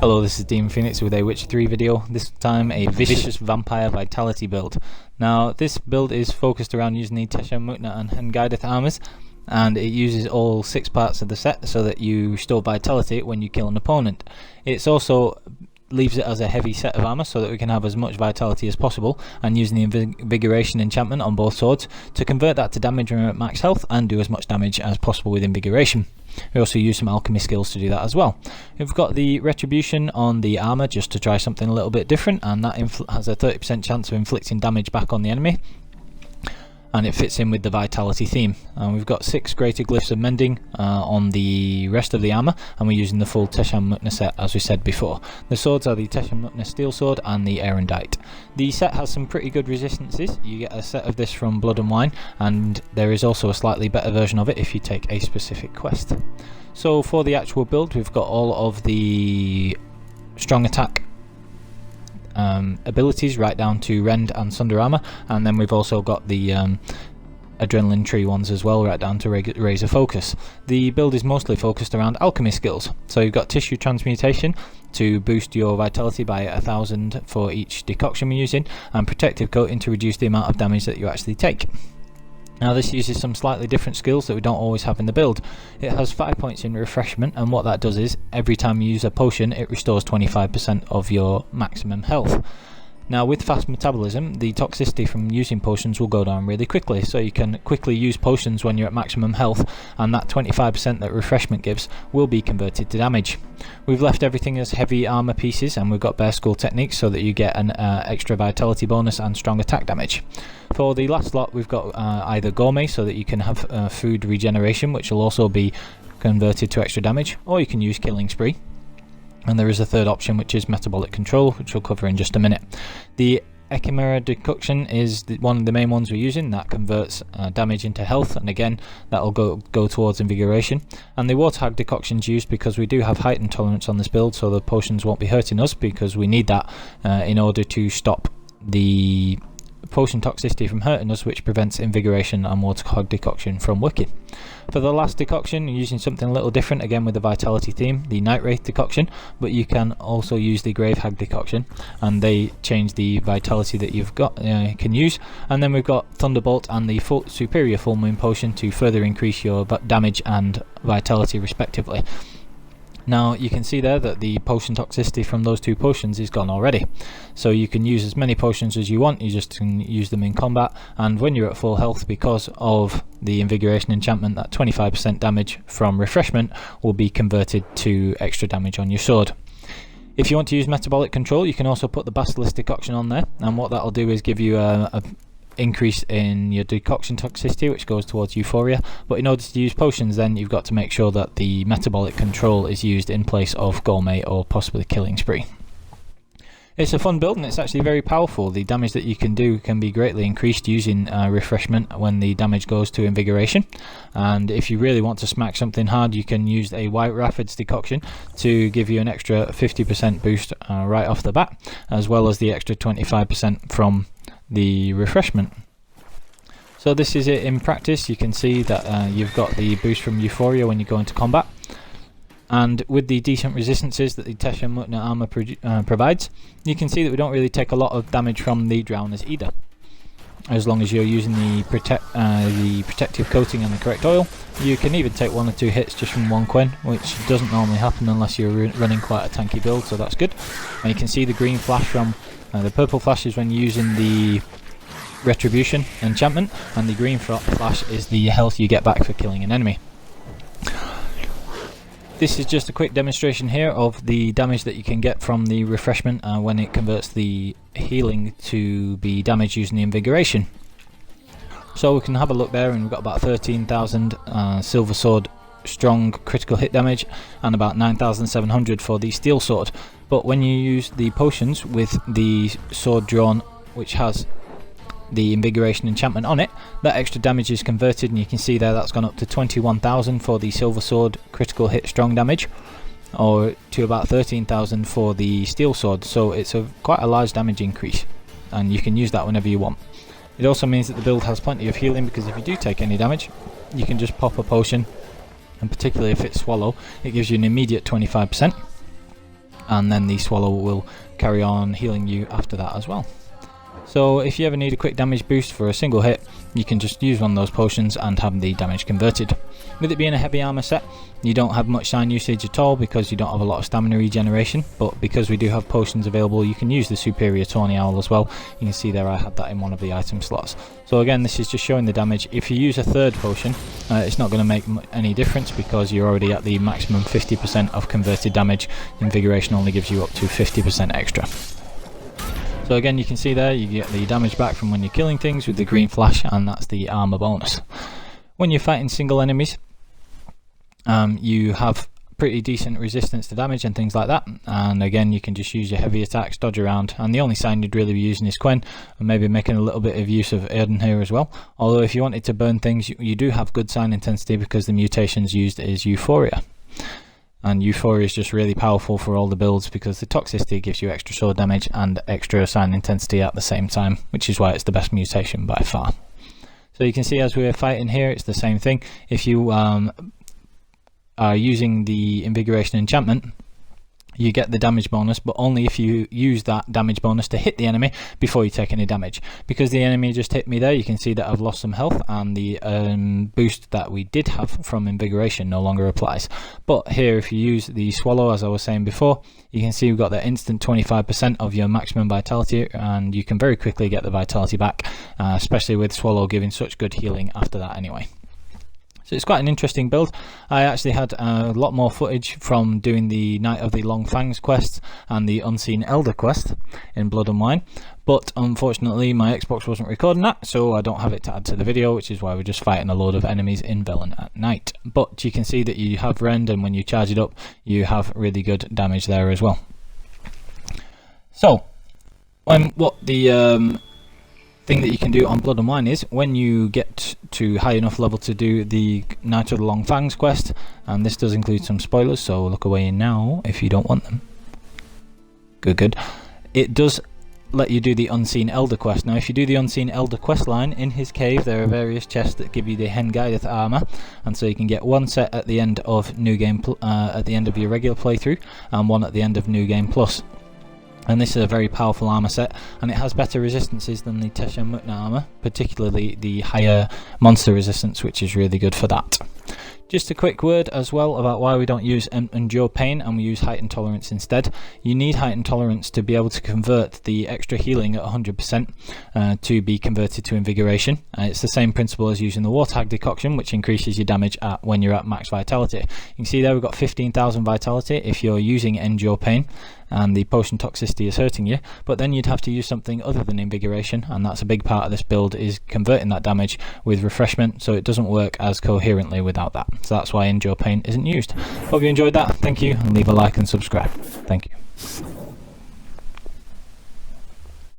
Hello, this is Demon Phoenix with a Witcher 3 video, this time a Vicious Vampire Vitality build. Now this build is focused around using the Tesham Mutna and Hen Gaidth armours, and it uses all 6 parts of the set so that you restore vitality when you kill an opponent. It's also leaves it as a heavy set of armour so that we can have as much vitality as possible, and using the Invigoration enchantment on both swords to convert that to damage when we're at max health and do as much damage as possible with Invigoration. We also use some alchemy skills to do that as well. We've got the Retribution on the armour just to try something a little bit different, and that has a 30% chance of inflicting damage back on the enemy, and it fits in with the vitality theme. And we've got 6 greater glyphs of mending on the rest of the armour, and we're using the full Tesham Mutna set as we said before. The swords are the Tesham Mutna steel sword and the Erendite. The set has some pretty good resistances. You get a set of this from Blood and Wine, and there is also a slightly better version of it if you take a specific quest. So for the actual build, we've got all of the strong attack abilities right down to Rend and Sunder armor, and then we've also got the adrenaline tree ones as well, right down to Razor Focus. The build is mostly focused around alchemy skills, so you've got Tissue Transmutation to boost your vitality by 1000 for each decoction we're using, and Protective Coating to reduce the amount of damage that you actually take. Now this uses some slightly different skills that we don't always have in the build. It has 5 points in Refreshment, and what that does is every time you use a potion it restores 25% of your maximum health. Now with fast metabolism, the toxicity from using potions will go down really quickly, so you can quickly use potions when you're at maximum health, and that 25% that Refreshment gives will be converted to damage. We've left everything as heavy armor pieces, and we've got Bear Skull techniques so that you get an extra vitality bonus and strong attack damage. For the last lot we've got either Gourmet so that you can have food regeneration, which will also be converted to extra damage, or you can use Killing Spree. And there is a third option, which is Metabolic Control, which we'll cover in just a minute. The Ekimmara Decoction is one of the main ones we're using that converts damage into health, and again that'll go towards Invigoration. And the Warthog Decoction's used because we do have heightened tolerance on this build, so the potions won't be hurting us because we need that in order to stop the potion toxicity from hurting us, which prevents Invigoration and Warthog Decoction from working. For the last decoction, you're using something a little different, again with the vitality theme, the Nightwraith Decoction, but you can also use the Gravehag Decoction, and they change the vitality that you've got can use. And then we've got Thunderbolt and the Superior Full Moon Potion to further increase your damage and vitality respectively. Now you can see there that the potion toxicity from those 2 potions is gone already, so you can use as many potions as you want. You just can use them in combat, and when you're at full health, because of the Invigoration enchantment, that 25% damage from Refreshment will be converted to extra damage on your sword. If you want to use Metabolic Control, you can also put the Basilisk Decoction on there, and what that will do is give you a increase in your decoction toxicity, which goes towards Euphoria. But in order to use potions, then you've got to make sure that the Metabolic Control is used in place of Gourmet or possibly Killing Spree. It's a fun build, and it's actually very powerful. The damage that you can do can be greatly increased using Refreshment when the damage goes to Invigoration. And if you really want to smack something hard, you can use a White Raffard's Decoction to give you an extra 50% boost right off the bat, as well as the extra 25% from the Refreshment. So this is it in practice. You can see that you've got the boost from Euphoria when you go into combat, and with the decent resistances that the Tesham Mutna armor provides, you can see that we don't really take a lot of damage from the Drowners either, as long as you're using the protective coating and the correct oil. You can even take 1 or 2 hits just from 1 Quen, which doesn't normally happen unless you're running quite a tanky build, so that's good. And you can see the green flash from the purple flash is when you're using the Retribution enchantment, and the green flash is the health you get back for killing an enemy. This is just a quick demonstration here of the damage that you can get from the Refreshment when it converts the healing to be damage using the Invigoration. So we can have a look there, and we've got about 13,000 Silver Sword strong critical hit damage and about 9,700 for the Steel Sword. But when you use the potions with the sword drawn, which has the Invigoration enchantment on it, that extra damage is converted, and you can see there that's gone up to 21,000 for the Silver Sword critical hit strong damage, or to about 13,000 for the Steel Sword. So it's quite a large damage increase, and you can use that whenever you want. It also means that the build has plenty of healing, because if you do take any damage, you can just pop a potion, and particularly if it's Swallow, it gives you an immediate 25%. and then the swallow will carry on healing you after that as well. So if you ever need a quick damage boost for a single hit, you can just use one of those potions and have the damage converted. With it being a heavy armour set, you don't have much sign usage at all because you don't have a lot of stamina regeneration, but because we do have potions available, you can use the superior Tawny Owl as well. You can see there I had that in one of the item slots. So again, this is just showing the damage. If you use a third potion, it's not going to make any difference because you're already at the maximum 50% of converted damage. Invigoration only gives you up to 50% extra. So again, you can see there you get the damage back from when you're killing things with the green flash, and that's the armor bonus. When you're fighting single enemies, you have pretty decent resistance to damage and things like that, and again you can just use your heavy attacks, dodge around, and the only sign you'd really be using is Quen, and maybe making a little bit of use of Erden here as well. Although if you wanted to burn things, you do have good sign intensity because the mutations used is Euphoria. And Euphoria is just really powerful for all the builds because the toxicity gives you extra sword damage and extra sign intensity at the same time, which is why it's the best mutation by far. So you can see as we're fighting here, it's the same thing. If you are using the Invigoration enchantment, you get the damage bonus, but only if you use that damage bonus to hit the enemy before you take any damage. Because the enemy just hit me there, you can see that I've lost some health, and the boost that we did have from Invigoration no longer applies. But here, if you use the Swallow, as I was saying before, you can see we've got the instant 25% of your maximum vitality, and you can very quickly get the vitality back, especially with Swallow giving such good healing after that anyway. So it's quite an interesting build. I actually had a lot more footage from doing the Night of the Long Fangs quest and the Unseen Elder quest in Blood and Wine, but unfortunately my Xbox wasn't recording that, so I don't have it to add to the video, which is why we're just fighting a load of enemies in Velen at night. But you can see that you have Rend, and when you charge it up you have really good damage there as well. So what the thing that you can do on Blood and Wine is, when you get to high enough level to do the Night of the Long Fangs quest, and this does include some spoilers, so look away now if you don't want them. Good. It does let you do the Unseen Elder quest. Now if you do the Unseen Elder quest line, in his cave there are various chests that give you the Hen Gaidth armour, and so you can get one set at the end of New Game at the end of your regular playthrough, and one at the end of New Game Plus. And this is a very powerful armour set, and it has better resistances than the Tesham Mutna armour, particularly the higher monster resistance, which is really good for that. Just a quick word as well about why we don't use Endure Pain and we use Heightened Tolerance instead. You need Heightened Tolerance to be able to convert the extra healing at 100% to be converted to Invigoration. It's the same principle as using the Warthog Decoction, which increases your damage when you're at max vitality. You can see there we've got 15,000 vitality if you're using Endure Pain and the potion toxicity is hurting you, but then you'd have to use something other than Invigoration, and that's a big part of this build, is converting that damage with Refreshment, so it doesn't work as coherently without that. So that's why Endure Pain isn't used. Hope you enjoyed that. Thank you, and leave a like and subscribe. Thank you.